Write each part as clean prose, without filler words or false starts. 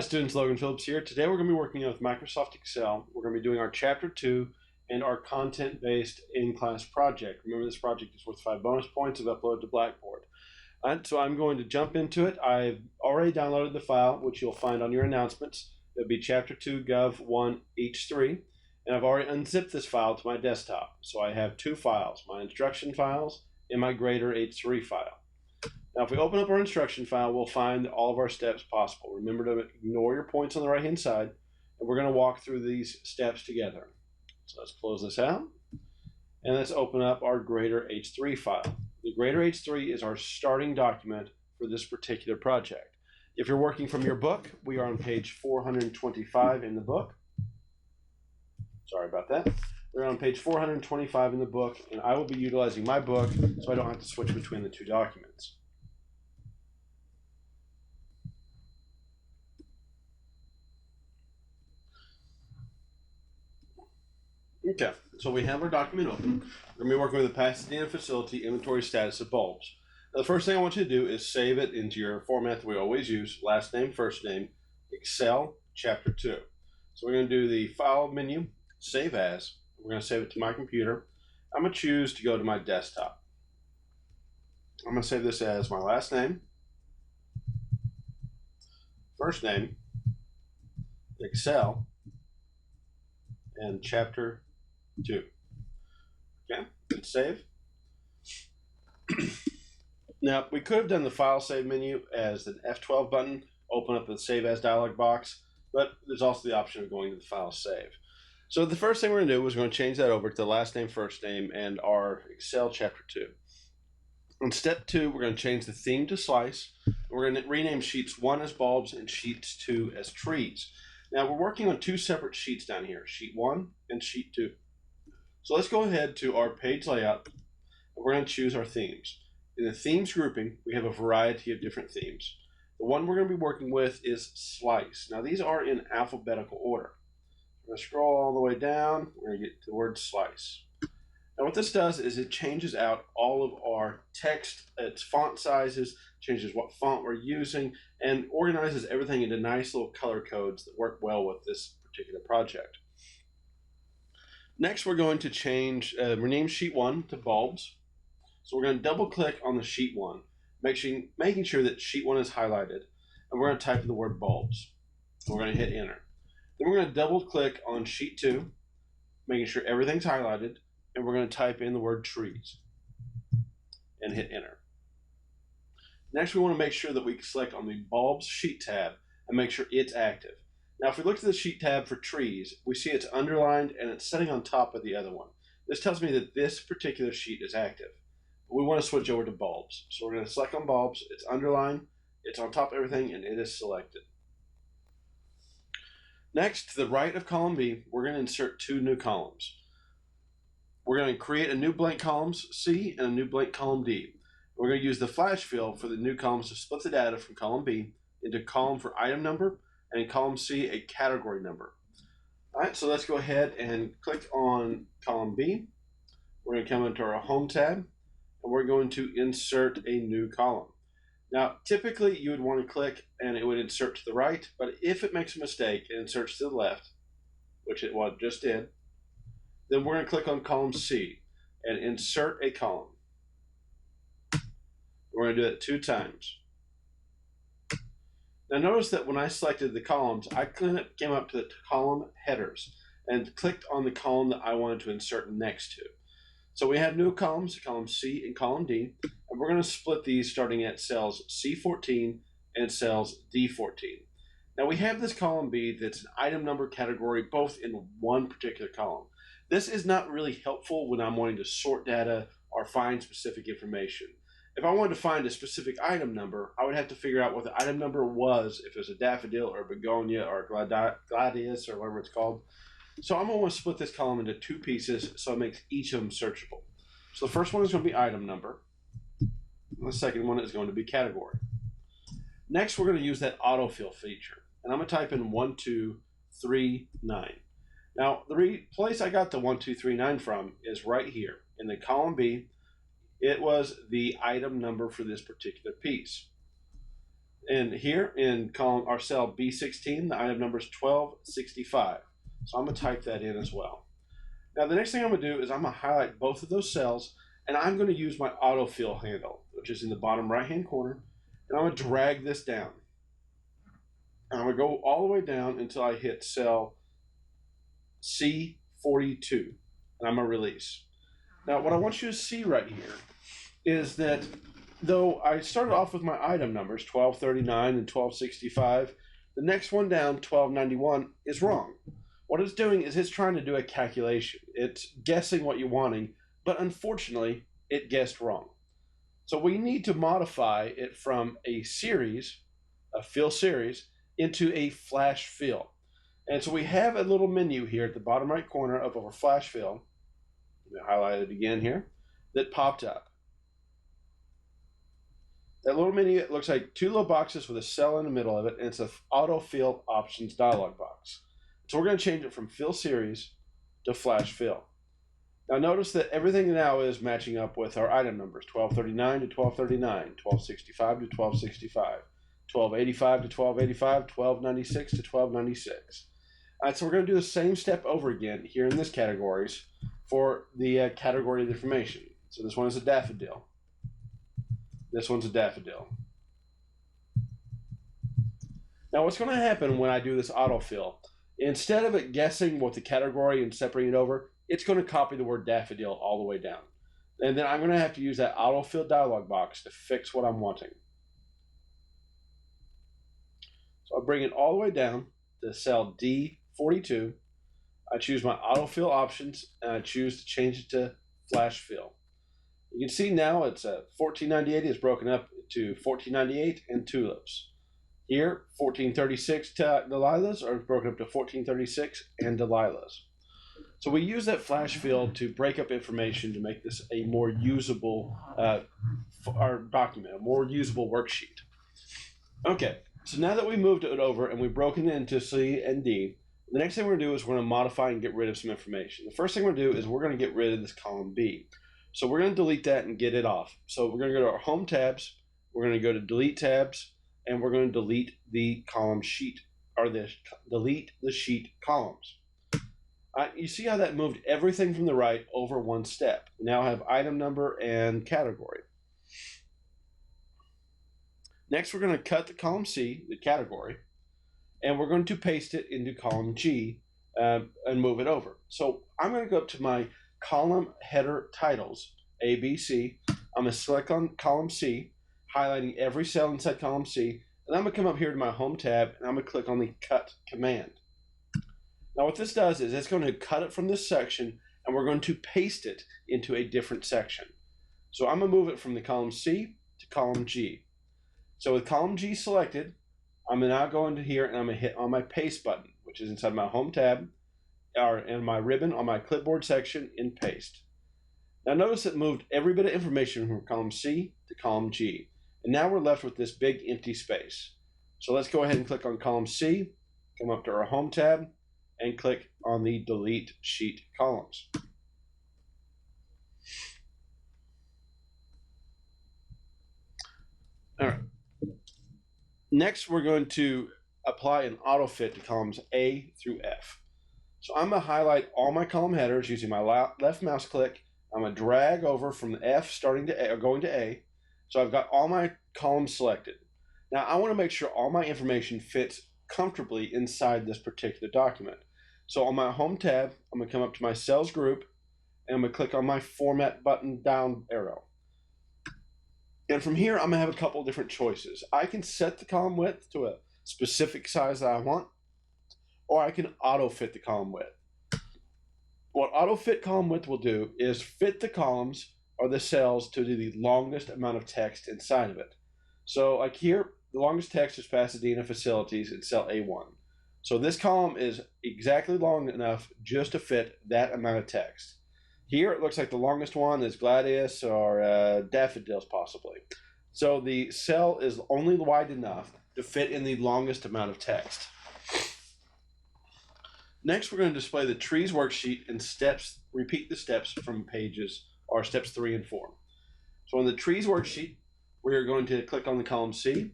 Hi students, Logan Phillips here. Today we're going to be working with Microsoft Excel. We're going to be doing our Chapter 2 and our content-based in-class project. Remember, this project is worth 5 bonus points if uploaded to Blackboard. So I'm going to jump into it. I've already downloaded the file, which you'll find on your announcements. It'll be Chapter 2 Gov 1 H3. And I've already unzipped this file to my desktop. So I have 2 files, my instruction files and my grader H3 file. Now, if we open up our instruction file, we'll find all of our steps possible. Remember to ignore your points on the right-hand side, and we're going to walk through these steps together. So let's close this out, and let's open up our grader H3 file. The grader H3 is our starting document for this particular project. If you're working from your book, we are on page 425 in the book. Sorry about that. We're on page 425 in the book, and I will be utilizing my book so I don't have to switch between the 2 documents. Okay, so we have our document open. We're going to be working with the Pasadena facility inventory status of bulbs. Now, the first thing I want you to do is save it into your format that we always use, last name, first name, Excel, Chapter 2. So we're going to do the File menu, Save As. We're going to save it to my computer. I'm going to choose to go to my desktop. I'm going to save this as my last name, first name, Excel, and Chapter 2. Okay, hit save. Now, we could have done the file save menu as an F12 button, open up the save as dialog box, but there's also the option of going to the file save. So the first thing we're going to do is we're going to change that over to the last name, first name, and our Excel Chapter 2. On step 2, we're going to change the theme to slice. We're going to rename sheets 1 as bulbs and sheets 2 as trees. Now, we're working on 2 separate sheets down here, sheet 1 and sheet 2. So let's go ahead to our page layout, and we're going to choose our themes. In the themes grouping, we have a variety of different themes. The one we're going to be working with is slice. Now, these are in alphabetical order. We're going to scroll all the way down. We're going to get to the word slice. Now, what this does is it changes out all of our text, its font sizes, changes what font we're using, and organizes everything into nice little color codes that work well with this particular project. Next, we're going to rename sheet 1 to bulbs. So we're going to double click on the sheet 1, making sure that sheet 1 is highlighted, and we're going to type in the word bulbs. And we're going to hit enter. Then we're going to double click on sheet 2, making sure everything's highlighted, and we're going to type in the word trees and hit enter. Next, we want to make sure that we select on the bulbs sheet tab and make sure it's active. Now, if we look to the sheet tab for trees, we see it's underlined and it's sitting on top of the other one. This tells me that this particular sheet is active. But we want to switch over to bulbs. So we're going to select on bulbs, it's underlined, it's on top of everything, and it is selected. Next, to the right of column B, we're going to insert 2 new columns. We're going to create a new blank column C and a new blank column D. We're going to use the flash fill for the new columns to split the data from column B into column for item number and in column C a category number. All right, so let's go ahead and click on column B. We're going to come into our home tab and we're going to insert a new column. Now, typically you would want to click and it would insert to the right, but if it makes a mistake and inserts to the left, which it just did, then we're going to click on column C and insert a column. We're going to do it 2 times. Now notice that when I selected the columns, I came up to the column headers and clicked on the column that I wanted to insert next to. So we have new columns, column C and column D, and we're going to split these starting at cells C14 and cells D14. Now we have this column B that's an item number category both in one particular column. This is not really helpful when I'm wanting to sort data or find specific information. If I wanted to find a specific item number, I would have to figure out what the item number was, if it was a daffodil or a begonia or a gladius or whatever it's called. So I'm going to split this column into 2 pieces so it makes each of them searchable. So the first one is going to be item number, and the second one is going to be category. Next, we're going to use that autofill feature, and I'm going to type in 1239. Now, the place I got the 1239 from is right here in the column B. It was the item number for this particular piece. And here in column our cell B16, the item number is 1265. So I'm going to type that in as well. Now the next thing I'm going to do is I'm going to highlight both of those cells, and I'm going to use my autofill handle, which is in the bottom right hand corner, and I'm going to drag this down. And I'm going to go all the way down until I hit cell C42, and I'm going to release. Now what I want you to see right here is that though I started off with my item numbers 1239 and 1265, the next one down, 1291, is wrong. What it's doing is it's trying to do a calculation. It's guessing what you're wanting, but unfortunately, it guessed wrong. So we need to modify it from a series, a fill series, into a flash fill. And so we have a little menu here at the bottom right corner of our flash fill. Let me highlight it again here, that popped up. That little menu looks like two little boxes with a cell in the middle of it, and it's an autofill options dialog box. So we're going to change it from fill series to flash fill. Now notice that everything now is matching up with our item numbers, 1239 to 1239, 1265 to 1265, 1285 to 1285, 1296 to 1296. All right, so we're going to do the same step over again here in this categories for the category of information. So this one is a daffodil. This one's a daffodil. Now what's going to happen when I do this autofill, instead of it guessing what the category and separating it over, it's going to copy the word daffodil all the way down. And then I'm going to have to use that autofill dialog box to fix what I'm wanting. So I'll bring it all the way down to cell D42. I choose my autofill options, and I choose to change it to flash fill. You can see now it's 1498 is broken up to 1498 and tulips. Here, 1436 Delilahs are broken up to 1436 and Delilahs. So we use that flash fill to break up information to make this a more usable our document, a more usable worksheet. Okay, so now that we moved it over and we've broken it into C and D, the next thing we're going to do is we're going to modify and get rid of some information. The first thing we're going to do is we're going to get rid of this column B. So we're going to delete that and get it off. So we're going to go to our home tabs, we're going to go to delete tabs, and we're going to delete the column sheet, or delete the sheet columns. You see how that moved everything from the right over one step. We now have item number and category. Next, we're going to cut the column C, the category, and we're going to paste it into column G and move it over. So I'm going to go up to my column header titles, A, B, C. I'm going to select on column C, highlighting every cell inside column C, and I'm going to come up here to my home tab, and I'm going to click on the cut command. Now what this does is it's going to cut it from this section, and we're going to paste it into a different section. So I'm going to move it from the column C to column G. So with column G selected, I'm now going to here, and I'm going to hit on my paste button, which is inside my home tab, or in my ribbon on my clipboard section in paste. Now notice it moved every bit of information from column C to column G. And now we're left with this big empty space. So let's go ahead and click on column C, come up to our home tab, and click on the delete sheet columns. All right. Next, we're going to apply an auto fit to columns A through F. So I'm going to highlight all my column headers using my left mouse click. I'm going to drag over from F starting to A, or going to A. So I've got all my columns selected. Now I want to make sure all my information fits comfortably inside this particular document. So on my home tab, I'm going to come up to my cells group, and I'm going to click on my format button down arrow. And from here, I'm going to have a couple different choices. I can set the column width to a specific size that I want, or I can auto fit the column width. What auto fit column width will do is fit the columns or the cells to the longest amount of text inside of it. So like here, the longest text is Pasadena Facilities in cell A1. So this column is exactly long enough just to fit that amount of text. Here it looks like the longest one is Gladius or Daffodils possibly. So the cell is only wide enough to fit in the longest amount of text. Next, we're going to display the trees worksheet and steps, repeat the steps from pages, or steps 3 and 4. So on the trees worksheet, we are going to click on the column C,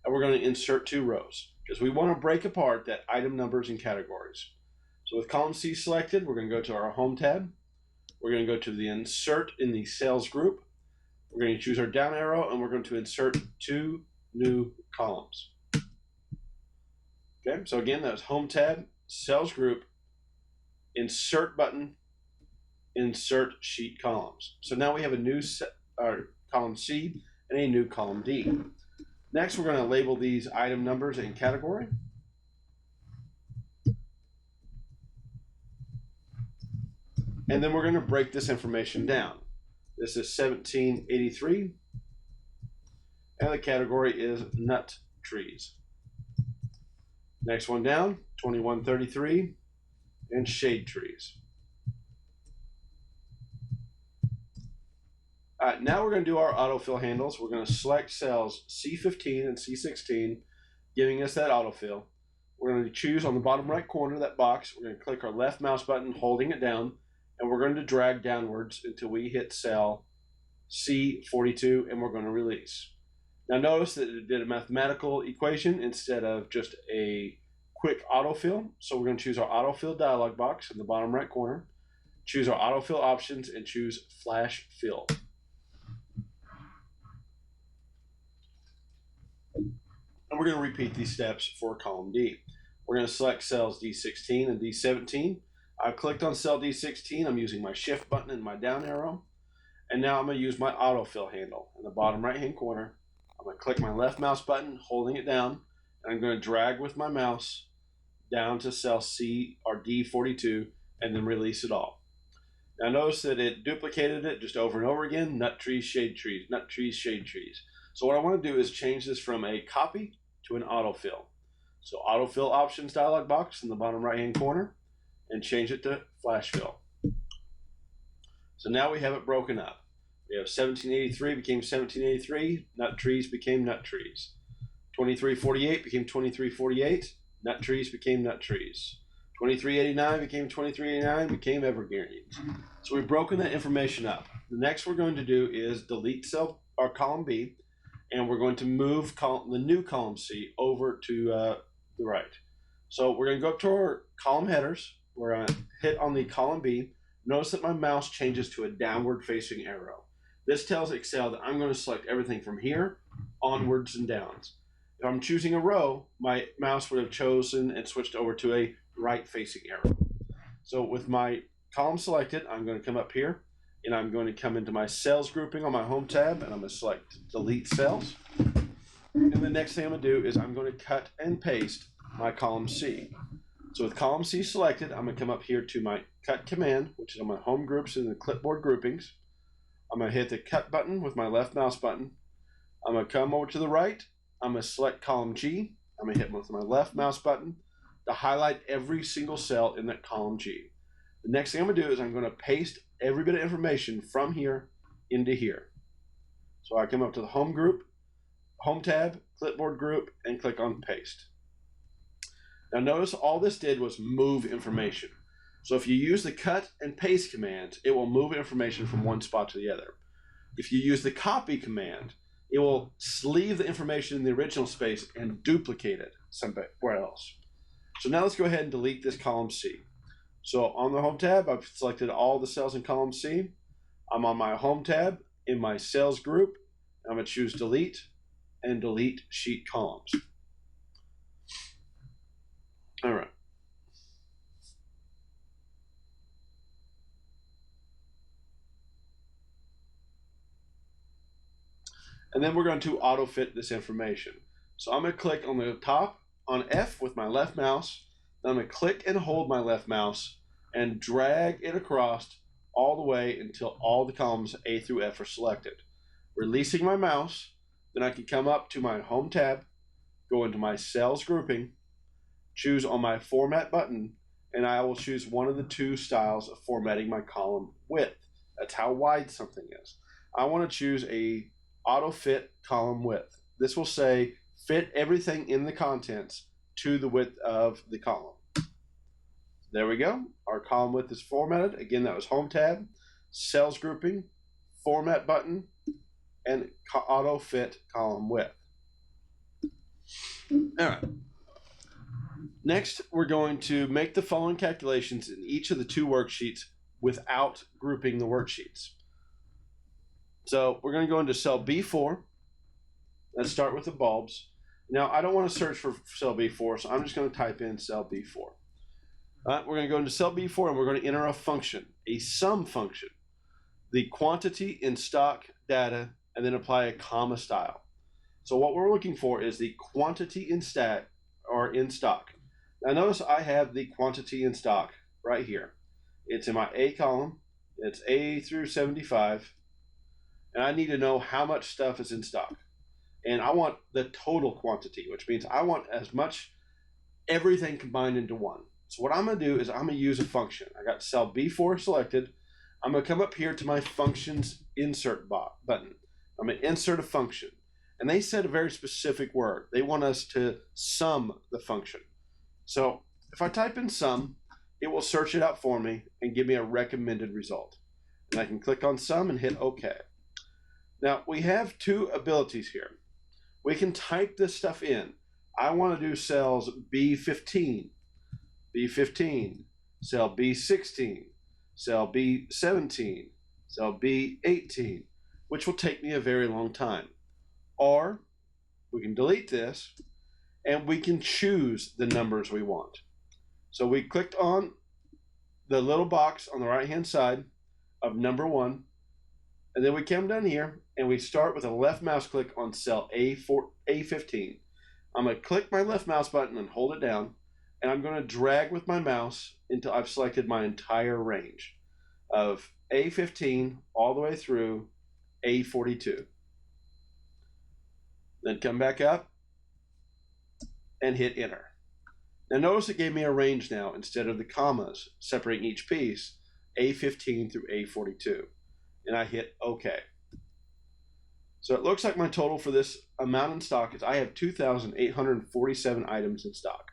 and we're going to insert 2 rows because we want to break apart that item numbers and categories. So with column C selected, we're going to go to our Home tab. We're going to go to the Insert in the Sales group. We're going to choose our down arrow, and we're going to insert 2 new columns. Okay, so again, that's Home tab, Sales group, Insert button, Insert sheet columns. So now we have a new column C and a new column D. Next, we're going to label these item numbers and category. And then we're going to break this information down. This is 1783, and the category is nut trees. Next one down, 2133, and shade trees. All right, now we're going to do our autofill handles. We're going to select cells C15 and C16, giving us that autofill. We're going to choose on the bottom right corner of that box. We're going to click our left mouse button, holding it down, and we're going to drag downwards until we hit cell C42, and we're going to release. Now notice that it did a mathematical equation instead of just a quick autofill. So we're going to choose our autofill dialog box in the bottom right corner, choose our autofill options, and choose flash fill. And we're going to repeat these steps for column D. We're going to select cells D16 and D17. I've clicked on cell D16. I'm using my shift button and my down arrow. And now I'm going to use my autofill handle in the bottom right hand corner. I'm going to click my left mouse button, holding it down, and I'm going to drag with my mouse down to cell C or D42 and then release it all. Now notice that it duplicated it just over and over again, nut trees, shade trees, nut trees, shade trees. So what I want to do is change this from a copy to an autofill. So autofill options dialog box in the bottom right hand corner, and change it to flash fill. So now we have it broken up. We have 1783 became 1783, nut trees became nut trees. 2348 became 2348, nut trees became nut trees. 2389 became 2389, became evergreens. So we've broken that information up. The next we're going to do is delete cell or column B, and we're going to move the new column C over to the right. So we're going to go up to our column headers. We're going to hit on the column B. Notice that my mouse changes to a downward facing arrow. This tells Excel that I'm going to select everything from here onwards and downs. If I'm choosing a row, my mouse would have chosen and switched over to a right facing arrow. So with my column selected, I'm going to come up here and I'm going to come into my cells grouping on my home tab, and I'm going to select delete cells. And the next thing I'm going to do is I'm going to cut and paste my column C. So with column C selected, I'm going to come up here to my cut command, which is on my home groups in the clipboard groupings. I'm going to hit the cut button with my left mouse button. I'm going to come over to the right. I'm going to select column G. I'm going to hit with my left mouse button to highlight every single cell in that column G. The next thing I'm going to do is I'm going to paste every bit of information from here into here. So I come up to the home group, home tab, clipboard group, and click on paste. Now notice all this did was move information. So if you use the cut and paste commands, it will move information from one spot to the other. If you use the copy command, it will leave the information in the original space and duplicate it somewhere else. So now let's go ahead and delete this column C. So on the home tab, I've selected all the cells in column C. I'm on my home tab in my cells group. I'm going to choose delete and delete sheet columns. All right. And then we're going to auto fit this information. So I'm going to click on the top on F with my left mouse. Then I'm going to click and hold my left mouse and drag it across all the way until all the columns A through F are selected. Releasing my mouse, then I can come up to my home tab, go into my cells grouping, choose on my format button, and I will choose one of the 2 styles of formatting my column width. That's how wide something is. I want to choose a auto fit column width. This will say fit everything in the contents to the width of the column. There we go. Our column width is formatted. Again, that was home tab, cells grouping, format button, and auto fit column width. All right. Next, we're going to make the following calculations in each of the two worksheets without grouping the worksheets. So we're going to go into cell B4. Let's start with the bulbs. Now, I don't want to search for cell B4, so I'm just going to type in cell B4. We're going to go into cell B4 and we're going to enter a function, a sum function, the quantity in stock data, and then apply a comma style. So what we're looking for is the quantity in stat or in stock. Now notice I have the quantity in stock right here. It's in my A column. It's A through 75. And I need to know how much stuff is in stock. And I want the total quantity, which means I want as much everything combined into one. So what I'm going to do is I'm going to use a function. I got cell B4 selected. I'm going to come up here to my functions insert button. I'm going to insert a function. And they said a very specific word. They want us to sum the function. So if I type in sum, it will search it out for me and give me a recommended result. And I can click on sum and hit OK. Now we have two abilities here. We can type this stuff in. I want to do cells B15, B15, cell B16, cell B17, cell B18, which will take me a very long time. Or we can delete this and we can choose the numbers we want. So we clicked on the little box on the right hand side of number 1, and then we come down here and we start with a left mouse click on cell A15. I'm going to click my left mouse button and hold it down, and I'm going to drag with my mouse until I've selected my entire range of A15 all the way through A42. Then come back up and hit enter. Now notice it gave me a range now instead of the commas separating each piece, A15 through A42. And I hit OK. So it looks like my total for this amount in stock is I have 2,847 items in stock.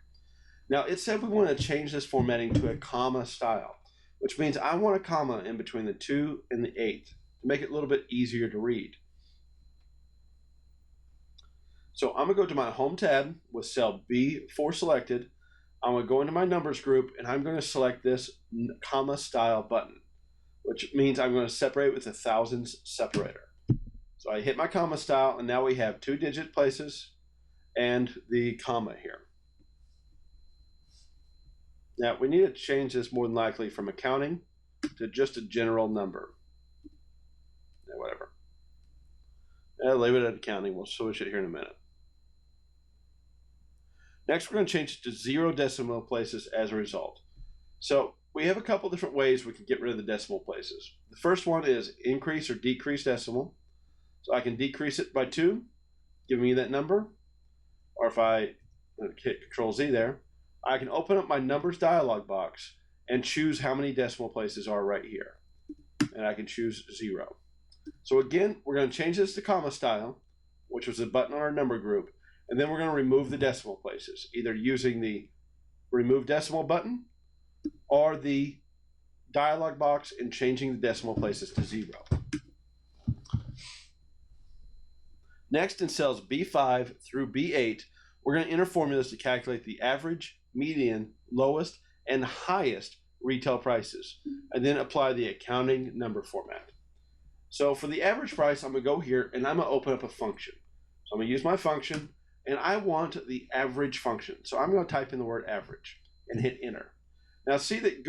Now it said we want to change this formatting to a comma style, which means I want a comma in between the 2 and the 8 to make it a little bit easier to read. So I'm going to go to my home tab with cell B4 selected. I'm going to go into my numbers group and I'm going to select this comma style button, which means I'm going to separate with a thousands separator. So I hit my comma style and now we have 2-digit places and the comma here. Now we need to change this more than likely from accounting to just a general number. Yeah, whatever. Leave it at accounting. We'll switch it here in a minute. Next, we're going to change it to 0 decimal places as a result. So we have a couple different ways we can get rid of the decimal places. The first one is increase or decrease decimal. So I can decrease it by 2, giving me that number. Or if I hit Control Z there, I can open up my numbers dialog box and choose how many decimal places are right here. And I can choose 0. So again, we're going to change this to comma style, which was a button on our number group. And then we're going to remove the decimal places, either using the remove decimal button or the dialog box and changing the decimal places to 0. Next, in cells B5 through B8, we're going to enter formulas to calculate the average, median, lowest, and highest retail prices, and then apply the accounting number format. So for the average price, I'm going to go here and I'm going to open up a function. So I'm going to use my function, and I want the average function. So I'm going to type in the word average and hit enter. Now see that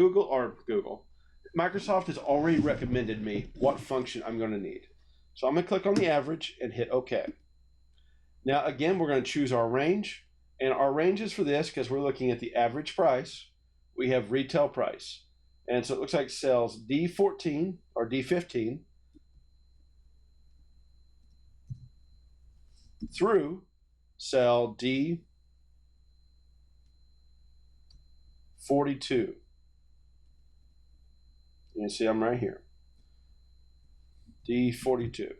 Microsoft has already recommended me what function I'm going to need. So I'm going to click on the average and hit OK. Now again, we're going to choose our range, and our ranges for this, because we're looking at the average price, we have retail price. And so it looks like cells D14 or D15 through cell D42. You can see I'm right here. D42.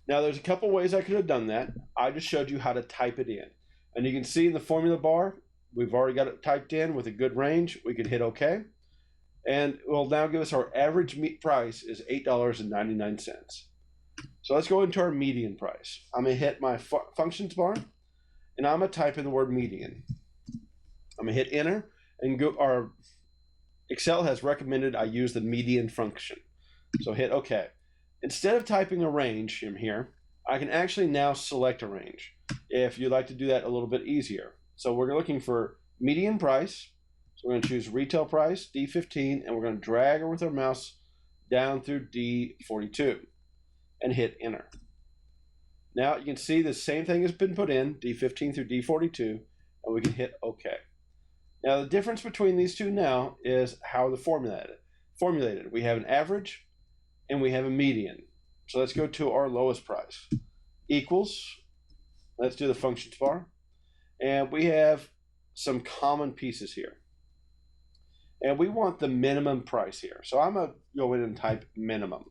Now there's a couple ways I could have done that. I just showed you how to type it in. And you can see in the formula bar, we've already got it typed in with a good range. We could hit OK. And it will now give us our average meat price is $8.99. So let's go into our median price. I'm going to hit my functions bar, and I'm going to type in the word median. I'm going to hit enter, and our Excel has recommended I use the median function. So hit OK. Instead of typing a range in here, I can actually now select a range if you'd like to do that a little bit easier. So we're looking for median price. So we're going to choose retail price, D15, and we're going to drag with our mouse down through D42 and hit enter. Now you can see the same thing has been put in, D15 through D42, and we can hit OK. Now the difference between these two now is how they're formulated. We have an average and we have a median. So let's go to our lowest price. Equals, let's do the functions bar. And we have some common pieces here. And we want the minimum price here. So I'm going to go in and type minimum.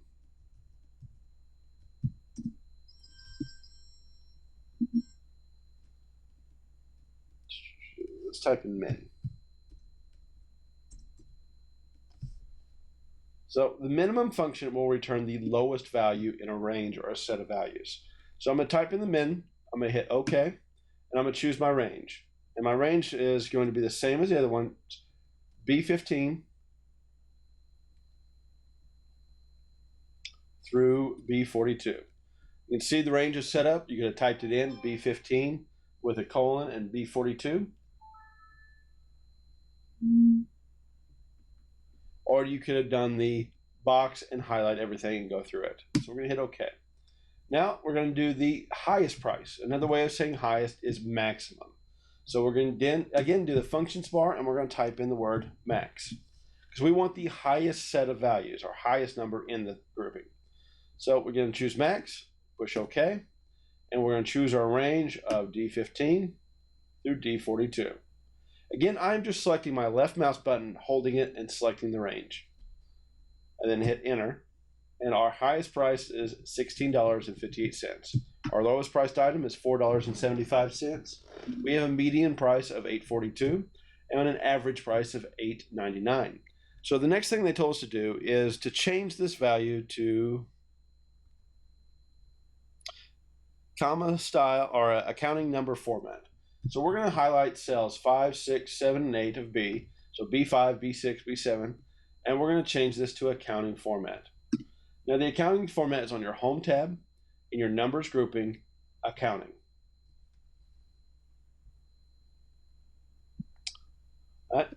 Let's type in min. So the minimum function will return the lowest value in a range or a set of values. So I'm going to type in the min, I'm going to hit OK, and I'm going to choose my range. And my range is going to be the same as the other one, B15 through B42. You can see the range is set up. You could have typed it in, B15 with a colon and B42. Or you could have done the box and highlight everything and go through it. So we're going to hit OK. Now we're going to do the highest price. Another way of saying highest is maximum. So we're going to again do the functions bar, and we're going to type in the word max, because we want the highest set of values, or highest number in the grouping. So we're going to choose max, push OK, and we're going to choose our range of D15 through D42. Again, I'm just selecting my left mouse button, holding it, and selecting the range. And then hit enter. And our highest price is $16.58. Our lowest priced item is $4.75. We have a median price of $8.42 and an average price of $8.99. So the next thing they told us to do is to change this value to comma style or accounting number format. So we're going to highlight cells 5, 6, 7, and 8 of B. So B5, B6, B7, and we're going to change this to accounting format. Now the accounting format is on your home tab in your numbers grouping, accounting. All right.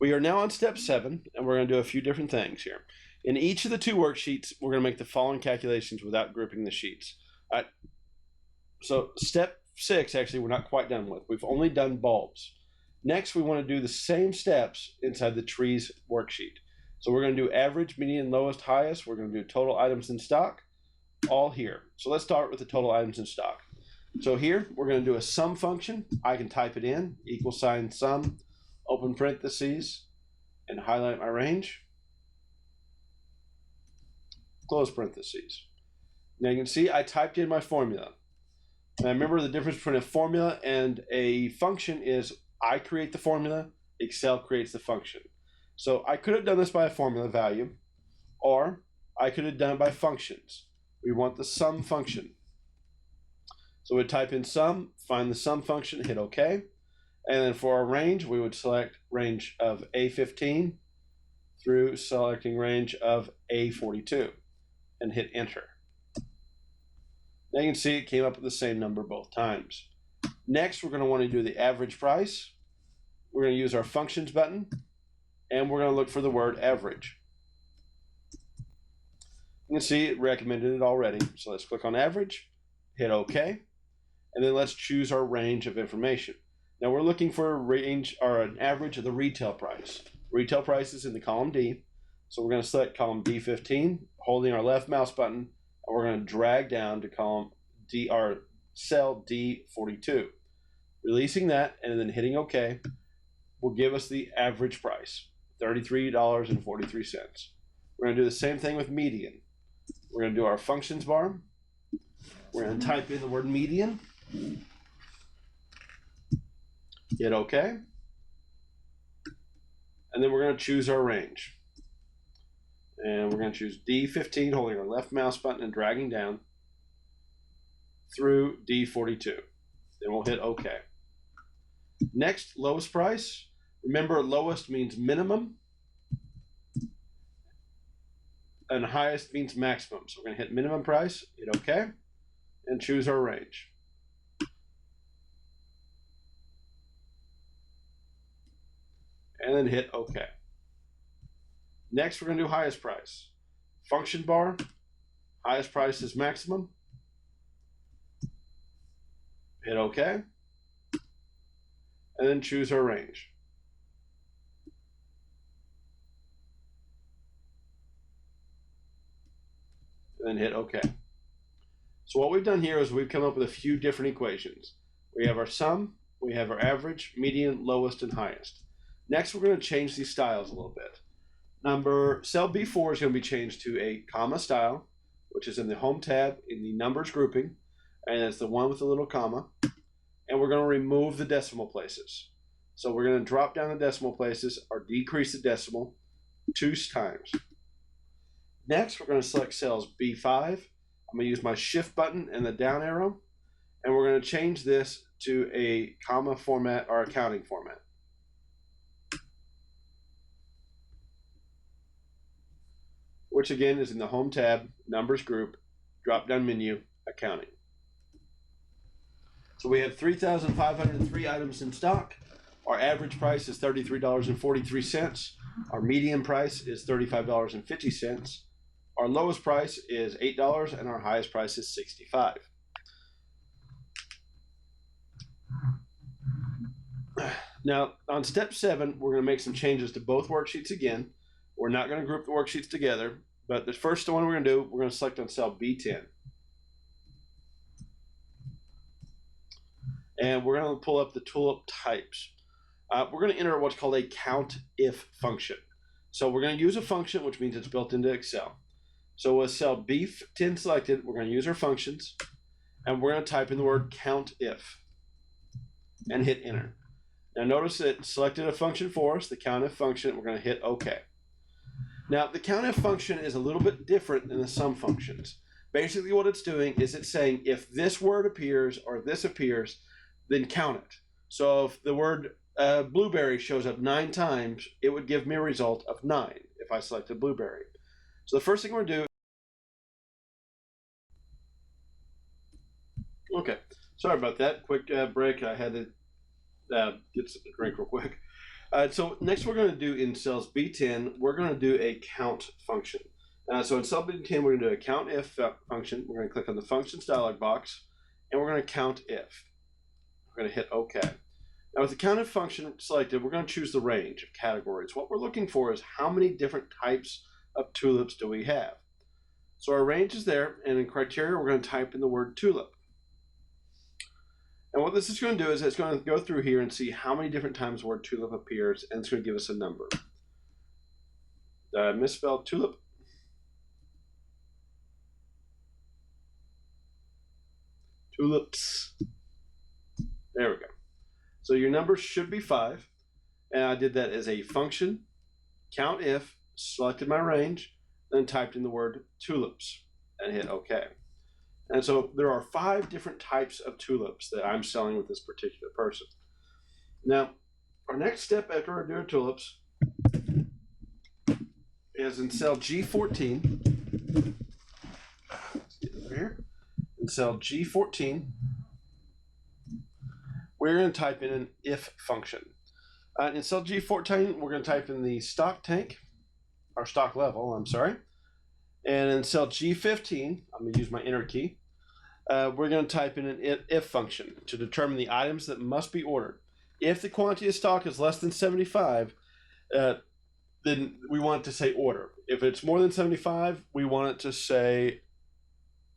We are now on step 7, and we're going to do a few different things here. In each of the two worksheets, we're going to make the following calculations without grouping the sheets. All right. So step 6, actually, we're not quite done with. We've only done bulbs. Next, we want to do the same steps inside the trees worksheet. So we're going to do average, median, lowest, highest. We're going to do total items in stock, all here. So let's start with the total items in stock. So here, we're going to do a sum function. I can type it in, =, sum, open parentheses, and highlight my range, close parentheses. Now you can see I typed in my formula. And remember, the difference between a formula and a function is I create the formula, Excel creates the function. So I could have done this by a formula value, or I could have done it by functions. We want the sum function. So we'd type in sum, find the sum function, hit OK. And then for our range, we would select range of A15 through selecting range of A42 and hit enter. Now you can see it came up with the same number both times. Next, we're going to want to do the average price. We're going to use our functions button, and we're going to look for the word average. You can see it recommended it already. So let's click on average, hit OK, and then let's choose our range of information. Now we're looking for a range or an average of the retail price. Retail price is in the column D. So we're going to select column D15, holding our left mouse button, and we're going to drag down to column D or cell D42. Releasing that and then hitting OK will give us the average price, $33.43. We're going to do the same thing with median. We're going to do our functions bar. We're going to type in the word median. Hit OK. And then we're going to choose our range. And we're going to choose D15, holding our left mouse button and dragging down through D42. Then we'll hit OK. Next, lowest price. Remember, lowest means minimum, and highest means maximum. So we're going to hit minimum price, hit OK, and choose our range. And then hit OK. Next, we're going to do highest price. Function bar, highest price is maximum. Hit OK. And then choose our range. And then hit OK. So what we've done here is we've come up with a few different equations. We have our sum, we have our average, median, lowest, and highest. Next, we're going to change these styles a little bit. Cell B4 is going to be changed to a comma style, which is in the home tab in the numbers grouping, and it's the one with the little comma. And we're going to remove the decimal places. So we're going to drop down the decimal places or decrease the decimal 2 times. Next, we're going to select cells B5. I'm going to use my shift button and the down arrow, and we're going to change this to a comma format or accounting format. Which again is in the home tab, numbers group, drop down menu, accounting. So we have 3,503 items in stock. Our average price is $33.43. Our median price is $35.50. Our lowest price is $8, and our highest price is $65. Now, on step 7, we're going to make some changes to both worksheets again. We're not going to group the worksheets together, but the first one we're going to do, we're going to select on cell B10. And we're going to pull up the tulip types. We're going to enter what's called a Countif function. So we're going to use a function, which means it's built into Excel. So with cell B10 selected, we're going to use our functions, and we're going to type in the word Countif and hit enter. Now notice it selected a function for us, the Countif function. We're going to hit OK. Now the Countif function is a little bit different than the sum functions. Basically what it's doing is it's saying if this word appears or this appears, then count it. So if the word blueberry shows up 9 times, it would give me a result of 9 if I selected blueberry. So the first thing we're going to do, okay, sorry about that, quick break. I had to get a drink real quick. So next we're going to do in cells B10, we're going to do a count function. So in cell B10, we're going to do a Countif function. We're going to click on the functions dialog box, and we're going to count if. We're going to hit OK. Now with the Countif function selected, we're going to choose the range of categories. What we're looking for is how many different types of tulips do we have. So our range is there, and in criteria, we're going to type in the word tulip. And what this is going to do is it's going to go through here and see how many different times the word tulip appears, and it's going to give us a number. Misspelled tulip. Tulips. There we go. So your number should be 5, and I did that as a function, count if, selected my range, then typed in the word tulips and hit OK. And so there are 5 different types of tulips that I'm selling with this particular person. Now, our next step after I do our tulips is in cell G14. Let's get over here. In cell G14, we're going to type in an if function. In cell G14, we're going to type in the stock tank, or stock level, I'm sorry. And in cell G15, I'm going to use my enter key. We're going to type in an if function to determine the items that must be ordered. If the quantity of stock is less than 75, then we want it to say order. If it's more than 75, we want it to say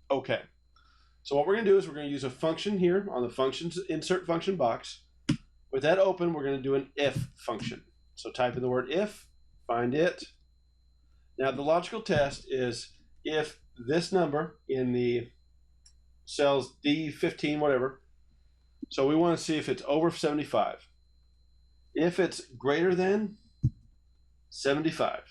OK. So what we're going to do is we're going to use a function here on the functions insert function box. With that open, we're going to do an if function. So type in the word if, find it. Now the logical test is if this number in the cells D15, whatever, so we want to see if it's over 75. If it's greater than 75,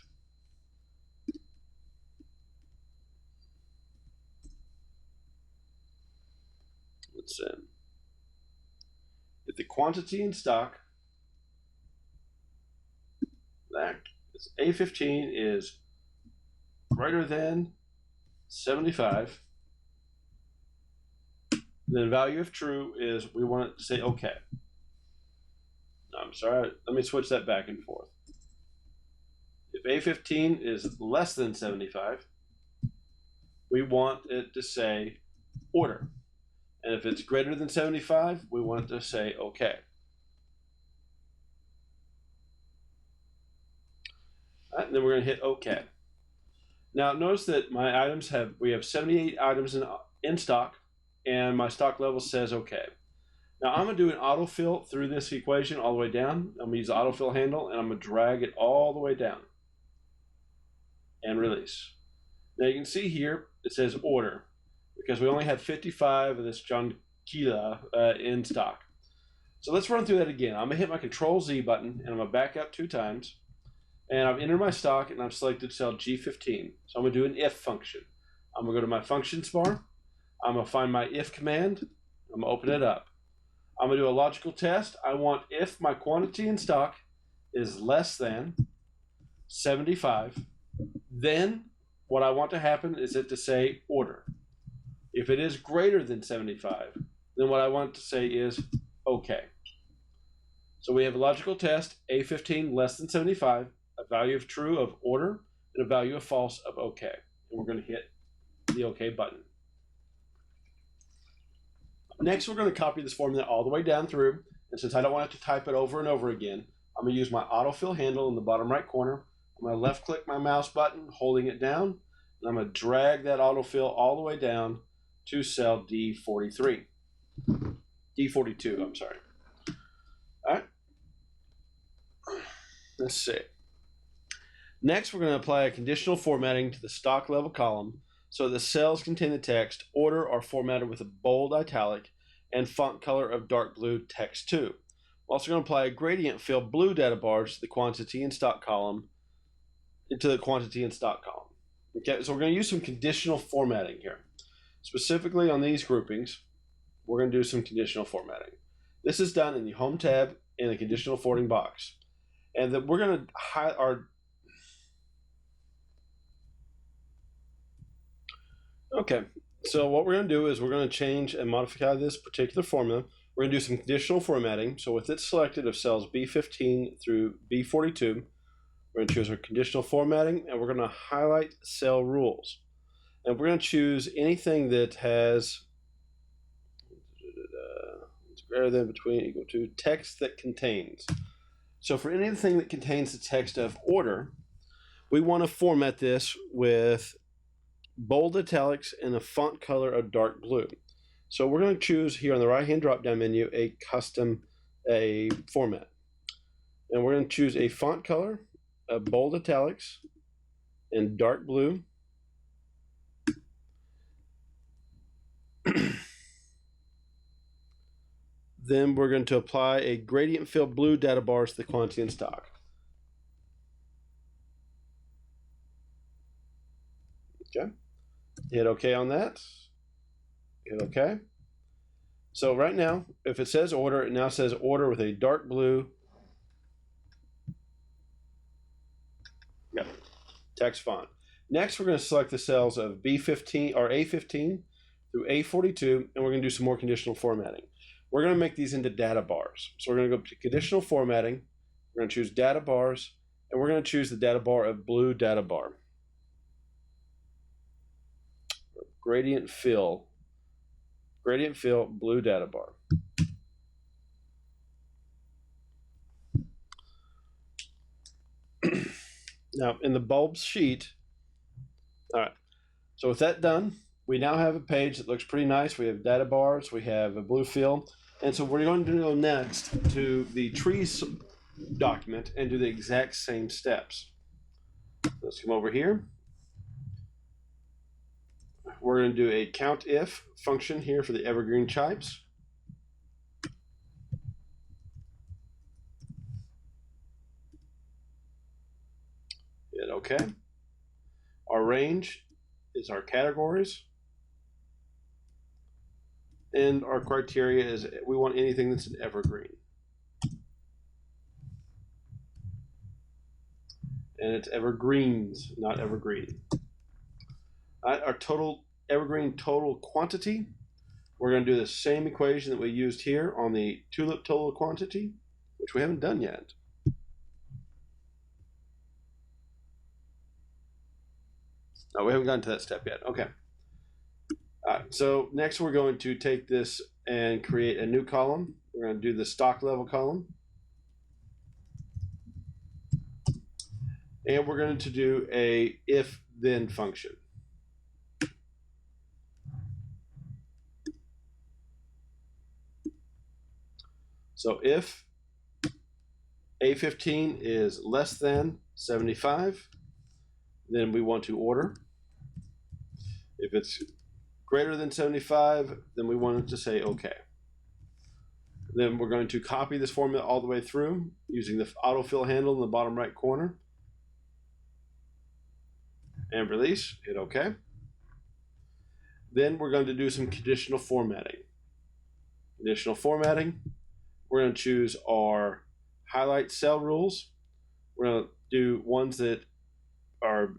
if the quantity in stock, that is A15 is greater than 75, then value of true is we want it to say okay. No, I'm sorry, let me switch that back and forth. If A15 is less than 75, we want it to say order. And if it's greater than 75, we want it to say okay. All right, and then we're going to hit OK. Now notice that my items we have 78 items in stock, and my stock level says OK. Now I'm going to do an autofill through this equation all the way down. I'm going to use the autofill handle, and I'm going to drag it all the way down and release. Now you can see here it says order, because we only have 55 of this John Kila in stock. So let's run through that again. I'm going to hit my Control Z button, and I'm going to back up 2 times. And I've entered my stock, and I've selected cell G15. So I'm going to do an if function. I'm going to go to my functions bar. I'm going to find my if command. I'm going to open it up. I'm going to do a logical test. I want if my quantity in stock is less than 75, then what I want to happen is it to say order. If it is greater than 75, then what I want to say is okay. So we have a logical test, A15 less than 75, a value of true of order, and a value of false of okay. And we're going to hit the OK button. Next, we're going to copy this formula all the way down through. And since I don't want to type it over and over again, I'm going to use my autofill handle in the bottom right corner. I'm going to left click my mouse button, holding it down, and I'm going to drag that autofill all the way down to cell D42, I'm sorry. All right. Let's see. Next, we're going to apply a conditional formatting to the stock level column so the cells contain the text order are formatted with a bold italic and font color of dark blue text 2. We're also going to apply a gradient fill blue data bars to the quantity in stock column, Okay, so we're going to use some conditional formatting here. Specifically on these groupings, we're going to do some conditional formatting. This is done in the Home tab in the conditional formatting box. And then we're going to highlight our... Okay, so what we're going to do is we're going to change and modify this particular formula. We're going to do some conditional formatting. So with it selected of cells B15 through B42, we're going to choose our conditional formatting, and we're going to highlight cell rules. And we're going to choose anything that has greater than, between, equal to, text that contains. So for anything that contains the text of order, we want to format this with bold italics and a font color of dark blue. So we're going to choose here on the right hand drop down menu a custom format. And we're going to choose a font color of bold italics and dark blue. Then we're going to apply a gradient fill blue data bars to the quantity in stock. Okay. Hit OK on that. Hit OK. So right now, if it says order, it now says order with a dark blue text font. Next, we're going to select the cells of B15 or A15 through A42, and we're going to do some more conditional formatting. We're going to make these into data bars. So we're going to go to conditional formatting. We're going to choose data bars, and we're going to choose the data bar of blue data bar. Gradient fill blue data bar. Now in the bulbs sheet, all right, so with that done, we now have a page that looks pretty nice. We have data bars, we have a blue fill, and so we're going to go next to the trees document and do the exact same steps. Let's come over here. We're going to do a Countif function here for the evergreen types. Hit OK. Our range is our categories. and our criteria is we want anything that's an evergreen. And it's evergreens, not evergreen. Our total evergreen total quantity, we're going to do the same equation that we used here on the tulip total quantity, which we haven't done yet. No, we haven't gotten to that step yet. Okay. So next we're going to take this and create a new column. We're going to do the stock level column. And we're going to do a if-then function. So if A15 is less than 75, then we want to order. If it's greater than 75, then we want it to say OK. Then we're going to copy this formula all the way through using the autofill handle in the bottom right corner. And release, hit OK. Then we're going to do some conditional formatting. Conditional formatting, we're going to choose our highlight cell rules. We're going to do ones that are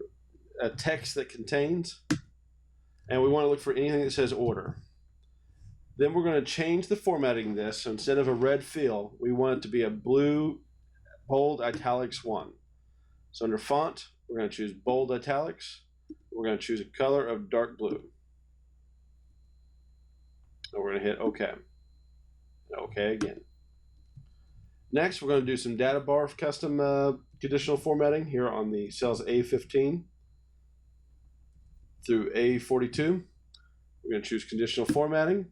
a text that contains, and we want to look for anything that says order. Then we're going to change the formatting of this. So instead of a red fill, we want it to be a blue bold italics 1. So under font, we're going to choose bold italics. We're going to choose a color of dark blue. And we're going to hit OK. OK again. Next, we're going to do some data bar custom conditional formatting here on the cells A15 through A42. We're going to choose conditional formatting,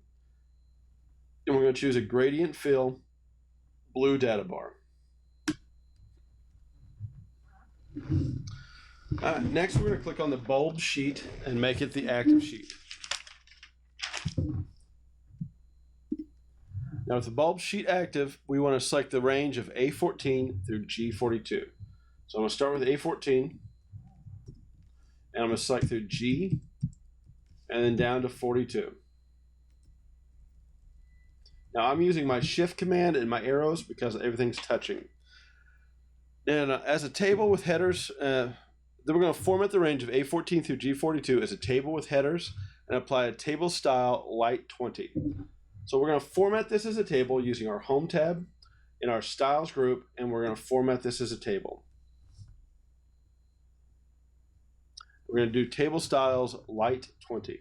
and we're going to choose a gradient fill blue data bar. Next, we're going to click on the bulb sheet and make it the active sheet. Now with the bulb sheet active, we want to select the range of A14 through G42. So I'm going to start with A14, and I'm going to select through G, and then down to 42. Now I'm using my shift command and my arrows because everything's touching. And as a table with headers, then we're going to format the range of A14 through G42 as a table with headers and apply a table style light 20. So we're going to format this as a table using our Home tab in our Styles group, and we're going to format this as a table. We're going to do Table Styles Light 20.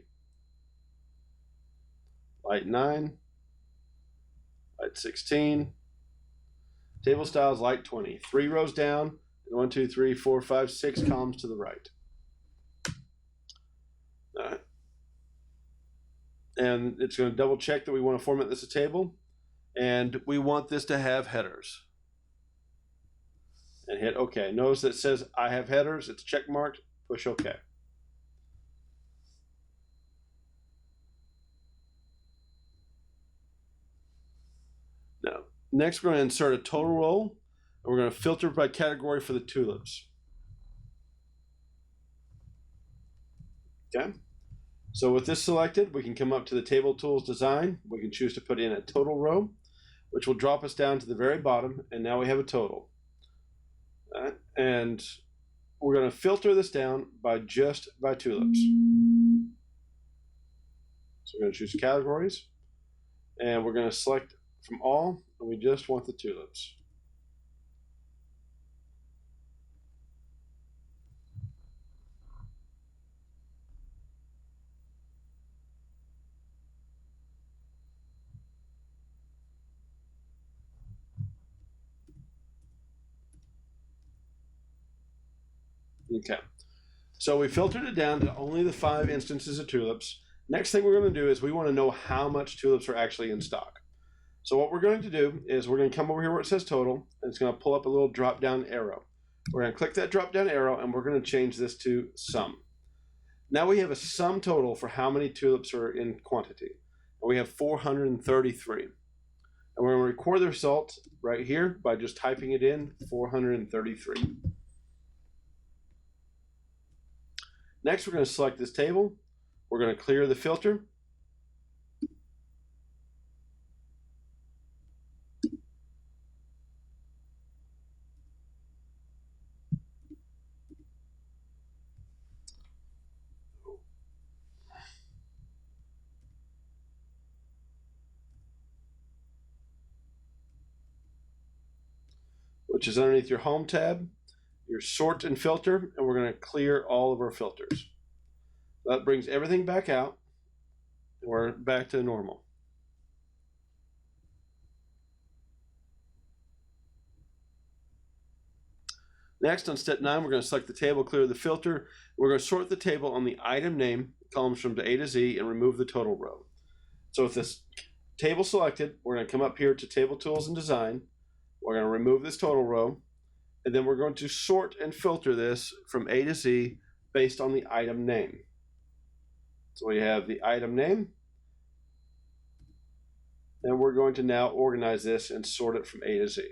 Light 9. Light 16. Table Styles Light 20. 3 rows down, and 1, 2, 3, 4, 5, 6 columns to the right. All right. And it's going to double check that we want to format this as a table, and we want this to have headers. And hit OK. Notice that it says I have headers. It's check marked. Push OK. Now, next we're going to insert a total row, and we're going to filter by category for the tulips. Okay. So with this selected, we can come up to the Table Tools Design. We can choose to put in a total row, which will drop us down to the very bottom, and now we have a total. And we're going to filter this down by just by tulips. So we're going to choose categories, and we're going to select from all, and we just want the tulips. Okay, so we filtered it down to only the 5 instances of tulips. Next thing we're going to do is we want to know how much tulips are actually in stock. So what we're going to do is we're going to come over here where it says total, and it's going to pull up a little drop down arrow. We're going to click that drop down arrow, and we're going to change this to sum. Now we have a sum total for how many tulips are in quantity. And we have 433. And we're going to record the result right here by just typing it in, 433. Next, we're going to select this table. We're going to clear the filter. which is underneath your Home tab, your Sort and Filter, and we're going to clear all of our filters. That brings everything back out, and we're back to normal. Next, on step 9, we're going to select the table, clear the filter. We're going to sort the table on the item name, columns from A to Z, and remove the total row. So with this table selected, we're going to come up here to Table Tools and Design. We're going to remove this total row, and then we're going to sort and filter this from A to Z based on the item name. So we have the item name, and we're going to now organize this and sort it from A to Z.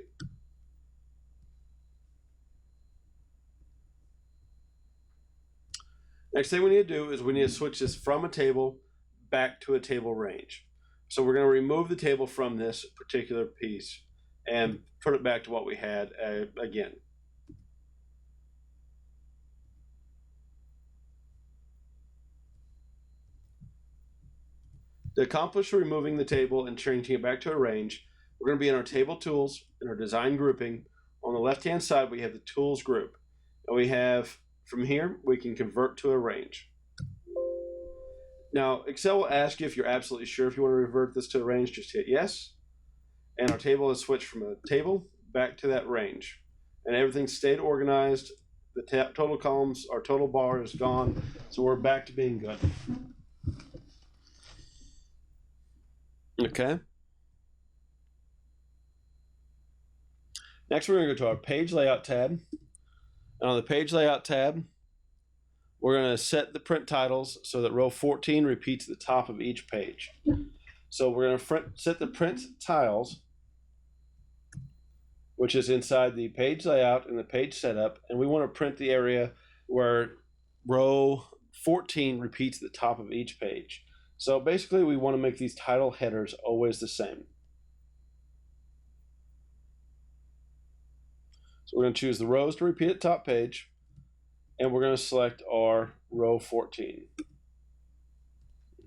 Next thing we need to do is we need to switch this from a table back to a table range. So we're going to remove the table from this particular piece and put it back to what we had again. To accomplish removing the table and changing it back to a range, we're going to be in our Table Tools in our Design grouping. On the left-hand side, we have the Tools group. And we have, from here, we can convert to a range. Now, Excel will ask you if you're absolutely sure if you want to revert this to a range, just hit yes. And our table has switched from a table back to that range. And everything stayed organized. The total columns, our total bar is gone. So we're back to being good. Okay. Next, we're going to go to our Page Layout tab. And on the Page Layout tab, we're going to set the print titles so that row 14 repeats the top of each page. So we're going to set the print tiles, which is inside the page layout and the page setup, and we want to print the area where row 14 repeats the top of each page. So basically, we want to make these title headers always the same. So we're going to choose the rows to repeat at top page, and we're going to select our row 14.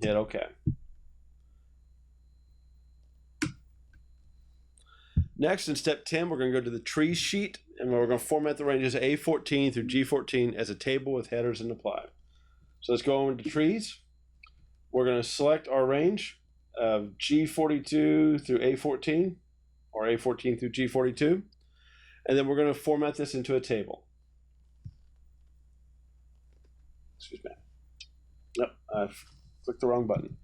Hit OK. Next, in step 10, we're going to go to the Trees sheet, and we're going to format the ranges A14 through G14 as a table with headers and apply. So let's go over to Trees. We're going to select our range of G42 through A14, or A14 through G42, and then we're going to format this into a table. Excuse me. Nope, I've clicked the wrong button.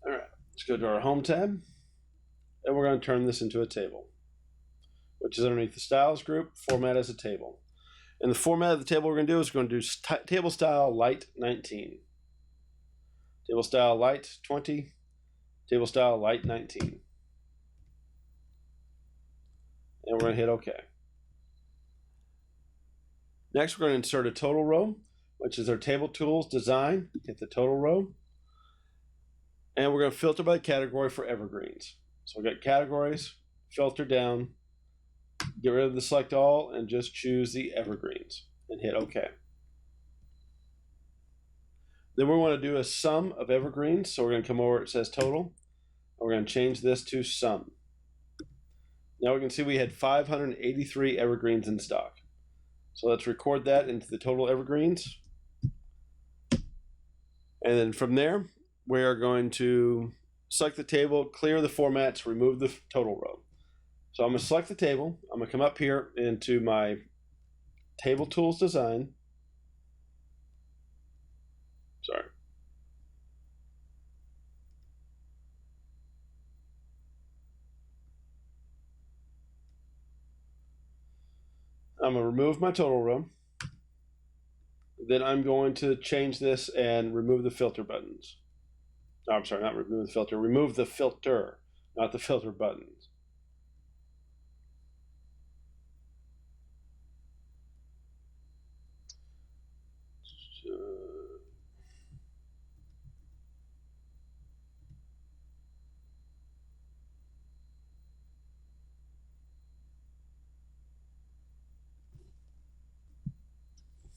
All right, let's go to our Home tab, and we're going to turn this into a table, which is underneath the Styles group, Format as a Table. And the format of the table we're going to do is we're going to do Table Style Light 19, Table Style Light 20, Table Style Light 19. And we're going to hit OK. Next, we're going to insert a total row, which is our Table Tools Design. Hit the total row. And we're going to filter by category for evergreens. So we've got categories, filter down, get rid of the select all, and just choose the evergreens and hit OK. Then we want to do a sum of evergreens. So we're going to come over where it says total. And we're going to change this to sum. Now we can see we had 583 evergreens in stock. So let's record that into the total evergreens. And then from there, we are going to select the table, clear the formats, remove the total row. So I'm going to select the table. I'm going to come up here into my Table Tools Design. Sorry. I'm going to remove my total row. Then I'm going to change this and remove the filter buttons. Oh, I'm sorry, not remove the filter. Remove the filter, not the filter buttons.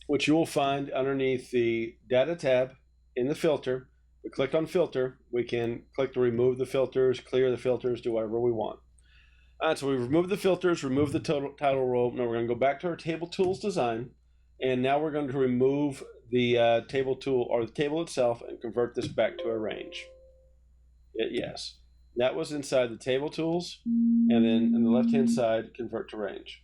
Which you will find underneath the Data tab in the filter we click on filter, we can click to remove the filters, clear the filters, do whatever we want. All right, so we've removed the filters, removed the title row. Now we're going to go back to our table tools design, and now we're going to remove the table tool or the table itself and convert this back to a range. Yes, that was inside the table tools, and then on the left-hand side, convert to range.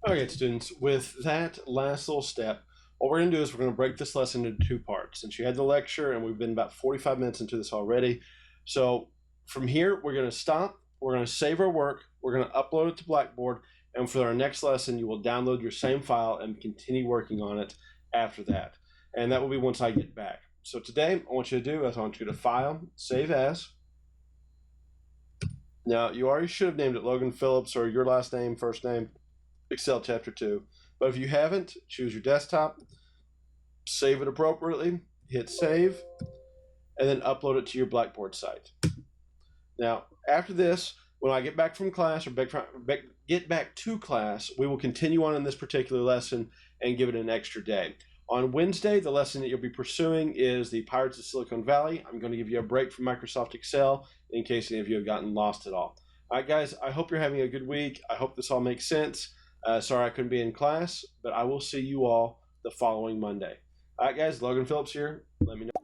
Okay, students, with that last little step, what we're going to do is we're going to break this lesson into two parts. Since you had the lecture, and we've been about 45 minutes into this already, so from here, we're going to stop, we're going to save our work, we're going to upload it to Blackboard, and for our next lesson, you will download your same file and continue working on it after that. And that will be once I get back. So today, I want you to do is I want you to File, Save As. Now, you already should have named it Logan Phillips or your last name, first name, Excel Chapter 2. But if you haven't, choose your desktop, save it appropriately, hit Save, and then upload it to your Blackboard site. Now, after this, when I get back from class or get back to class, we will continue on in this particular lesson and give it an extra day. On Wednesday, the lesson that you'll be pursuing is the Pirates of Silicon Valley. I'm going to give you a break from Microsoft Excel in case any of you have gotten lost at all. All right, guys, I hope you're having a good week. I hope this all makes sense. Sorry I couldn't be in class, but I will see you all the following Monday. All right, guys, Logan Phillips here. Let me know.